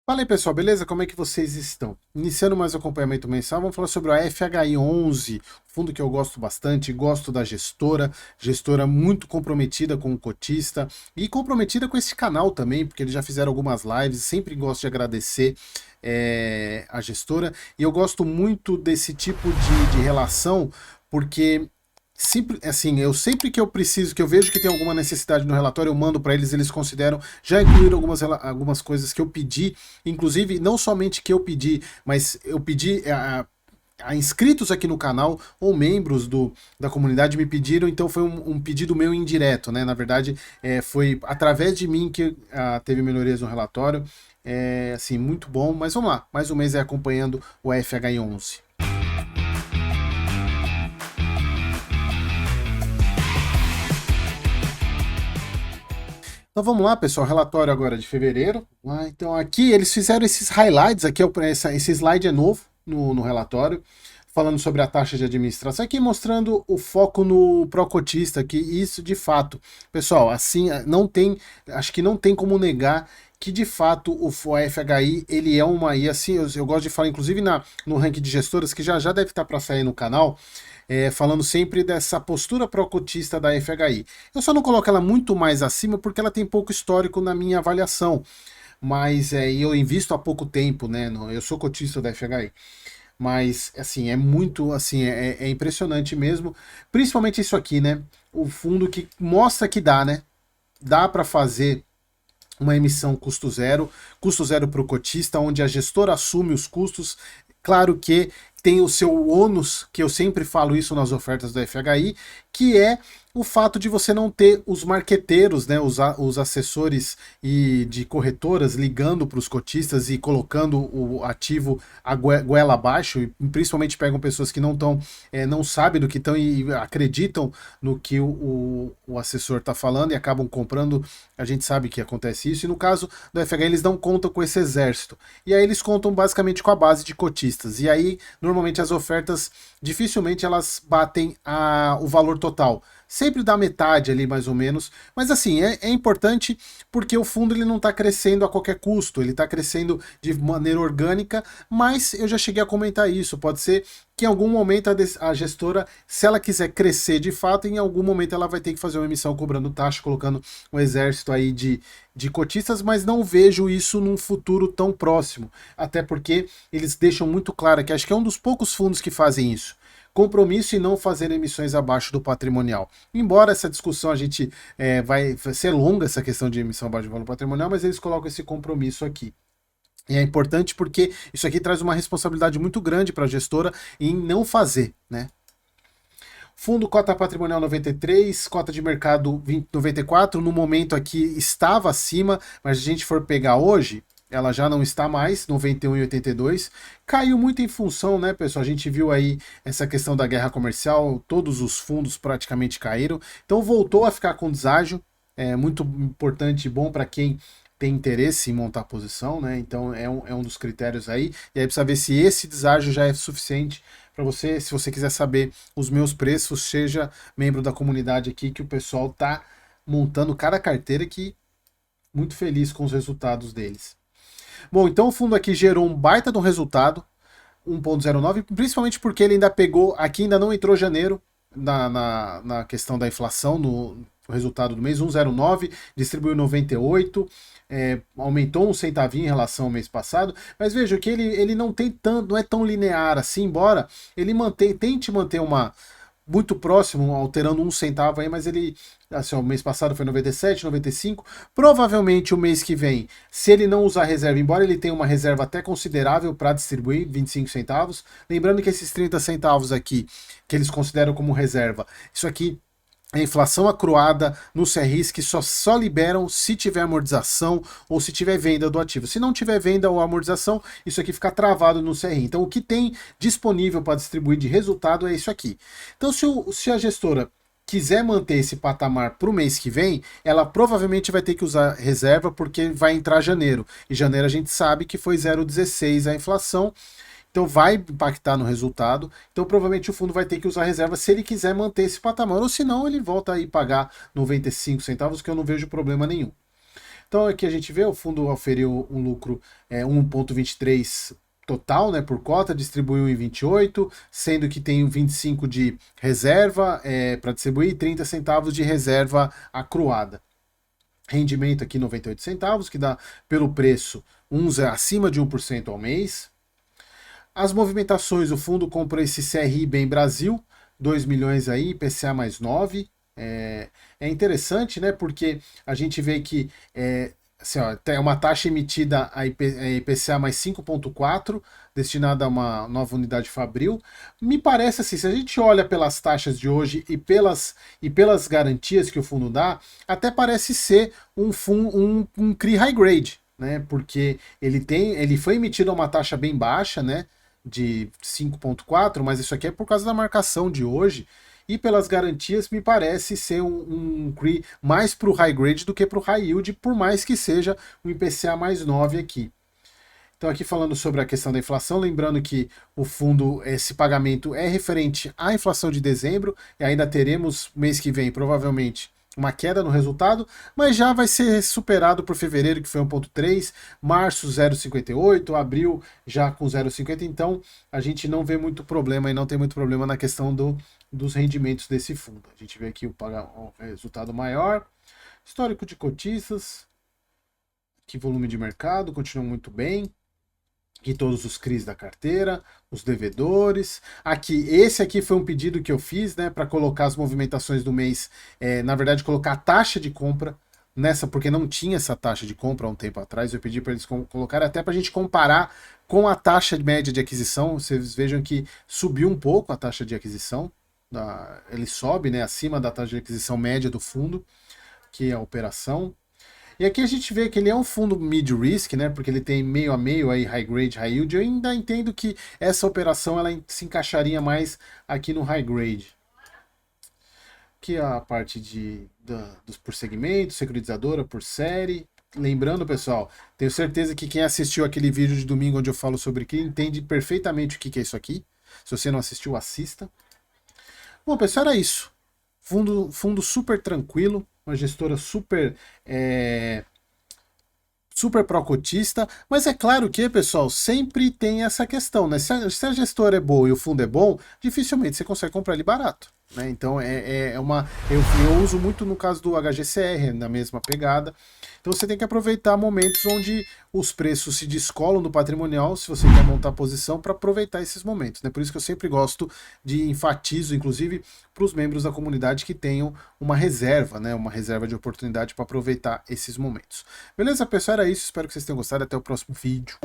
Fala aí pessoal, beleza? Como é que vocês estão? Iniciando mais o acompanhamento mensal, vamos falar sobre a FHI11, fundo que eu gosto bastante, gosto da gestora muito comprometida com o cotista e comprometida com esse canal também, porque eles já fizeram algumas lives, sempre gosto de agradecer a gestora, e eu gosto muito desse tipo de relação, porque assim, eu sempre que eu preciso, que eu vejo que tem alguma necessidade no relatório, eu mando para eles, eles consideram, já incluíram algumas coisas que eu pedi, inclusive não somente que eu pedi, mas eu pedi a inscritos aqui no canal ou membros da comunidade me pediram, então foi um pedido meu indireto, né? Na verdade, foi através de mim que teve melhorias no relatório, assim, muito bom, mas vamos lá, mais um mês acompanhando o FHI11. Então vamos lá, pessoal, relatório agora de fevereiro. Então aqui eles fizeram esses highlights, aqui esse slide é novo no relatório, falando sobre a taxa de administração, aqui mostrando o foco no pró-cotista, que isso de fato, pessoal, assim, não tem, acho que não tem como negar que de fato o FHI, ele é uma, e assim, eu gosto de falar, inclusive no ranking de gestoras, que já deve estar para sair no canal, falando sempre dessa postura pró-cotista da FHI. Eu só não coloco ela muito mais acima porque ela tem pouco histórico na minha avaliação, mas eu invisto há pouco tempo, né? Eu sou cotista da FHI. Mas, assim, é muito, assim, é impressionante mesmo. Principalmente isso aqui, né? O fundo que mostra que dá, né? Dá para fazer uma emissão custo zero para o cotista, onde a gestora assume os custos. Claro que tem o seu ônus, que eu sempre falo isso nas ofertas do FHI, que é o fato de você não ter os marqueteiros, né, os assessores e de corretoras ligando para os cotistas e colocando o ativo a goela abaixo, e principalmente pegam pessoas que não sabem do que estão e acreditam no que o assessor está falando e acabam comprando. A gente sabe que acontece isso, e no caso do FHI eles não contam com esse exército. E aí eles contam basicamente com a base de cotistas. E aí, normalmente as ofertas, dificilmente elas batem o valor total. Sempre dá metade ali, mais ou menos. Mas assim, é importante porque o fundo ele não está crescendo a qualquer custo, ele está crescendo de maneira orgânica, mas eu já cheguei a comentar isso. Pode ser que em algum momento a gestora, se ela quiser crescer de fato, em algum momento ela vai ter que fazer uma emissão cobrando taxa, colocando um exército aí de cotistas, mas não vejo isso num futuro tão próximo. Até porque eles deixam muito claro que acho que é um dos poucos fundos que fazem isso. Compromisso e não fazer emissões abaixo do patrimonial. Embora essa discussão a gente vai ser longa, essa questão de emissão abaixo do valor patrimonial, mas eles colocam esse compromisso aqui. E é importante porque isso aqui traz uma responsabilidade muito grande para a gestora em não fazer, né? Fundo cota patrimonial 93, cota de mercado 94, no momento aqui estava acima, mas se a gente for pegar hoje, ela já não está mais, 91,82. Caiu muito em função, né, pessoal? A gente viu aí essa questão da guerra comercial, todos os fundos praticamente caíram. Então voltou a ficar com deságio, é muito importante e bom para quem tem interesse em montar posição, né? Então é um dos critérios aí. E aí precisa ver se esse deságio já é suficiente para você, se você quiser saber os meus preços, seja membro da comunidade aqui, que o pessoal tá montando cada carteira que muito feliz com os resultados deles. Bom, então o fundo aqui gerou um baita de um resultado, 1,09, principalmente porque ele ainda pegou, aqui ainda não entrou janeiro, na questão da inflação, no resultado do mês, 1,09, distribuiu 98, aumentou um centavinho em relação ao mês passado, mas veja que ele não tem tanto, não é tão linear assim, embora ele tente manter uma muito próximo, alterando um centavo aí, mas ele, assim, o mês passado foi 97, 95, provavelmente o mês que vem, se ele não usar reserva, embora ele tenha uma reserva até considerável para distribuir, 25 centavos, lembrando que esses 30 centavos aqui, que eles consideram como reserva, isso aqui a inflação acruada no CRIs que só liberam se tiver amortização ou se tiver venda do ativo. Se não tiver venda ou amortização, isso aqui fica travado no CRI. Então, o que tem disponível para distribuir de resultado é isso aqui. Então, se a gestora quiser manter esse patamar para o mês que vem, ela provavelmente vai ter que usar reserva porque vai entrar janeiro. E janeiro a gente sabe que foi 0,16 a inflação. Então vai impactar no resultado. Então provavelmente o fundo vai ter que usar reserva se ele quiser manter esse patamar, ou senão ele volta a pagar 95 centavos, que eu não vejo problema nenhum. Então aqui a gente vê o fundo oferiu um lucro 1,23 total, né, por cota, distribuiu em 28, sendo que tem 25 de reserva para distribuir e 30 centavos de reserva acruada. Rendimento aqui 98 centavos, que dá pelo preço acima de 1% ao mês. As movimentações, o fundo comprou esse CRI Bem Brasil, 2 milhões aí, IPCA mais 9. É interessante, né? Porque a gente vê que assim, ó, tem uma taxa emitida a IPCA mais 5,4, destinada a uma nova unidade Fabril. Me parece assim, se a gente olha pelas taxas de hoje e pelas garantias que o fundo dá, até parece ser um CRI high grade, né? Porque ele foi emitido a uma taxa bem baixa, né? De 5,4, mas isso aqui é por causa da marcação de hoje. E pelas garantias, me parece ser um CRI mais para o high grade do que para o high yield, por mais que seja um IPCA mais 9 aqui. Então, aqui falando sobre a questão da inflação, lembrando que o fundo, esse pagamento é referente à inflação de dezembro, e ainda teremos mês que vem, provavelmente, uma queda no resultado, mas já vai ser superado por fevereiro, que foi 1,3, março 0,58, abril já com 0,50, então a gente não vê muito problema e não tem muito problema na questão dos rendimentos desse fundo. A gente vê aqui o resultado maior, histórico de cotistas, que volume de mercado, continua muito bem. Aqui todos os CRIs da carteira, os devedores. Aqui, esse aqui foi um pedido que eu fiz, né, para colocar as movimentações do mês, na verdade, colocar a taxa de compra nessa, porque não tinha essa taxa de compra há um tempo atrás. Eu pedi para eles colocarem até para a gente comparar com a taxa média de aquisição. Vocês vejam que subiu um pouco a taxa de aquisição. Ele sobe, né, acima da taxa de aquisição média do fundo, que é a operação. E aqui a gente vê que ele é um fundo mid-risk, né? Porque ele tem meio a meio aí, high grade, high yield. Eu ainda entendo que essa operação ela se encaixaria mais aqui no high grade. Aqui a parte dos por segmento, securitizadora por série. Lembrando, pessoal, tenho certeza que quem assistiu aquele vídeo de domingo onde eu falo sobre que entende perfeitamente o que é isso aqui. Se você não assistiu, assista. Bom, pessoal, era isso. Fundo super tranquilo, uma gestora super super pró-cotista, mas é claro que, pessoal, sempre tem essa questão, né? Se a gestora é boa e o fundo é bom, dificilmente você consegue comprar ele barato, né? Então eu uso muito no caso do HGCR, na mesma pegada. Então você tem que aproveitar momentos onde os preços se descolam do patrimonial, se você quer montar posição, para aproveitar esses momentos, né? Por isso que eu sempre gosto enfatizo, inclusive, para os membros da comunidade que tenham uma reserva, né? Uma reserva de oportunidade para aproveitar esses momentos. Beleza, pessoal? Era isso. Espero que vocês tenham gostado. Até o próximo vídeo.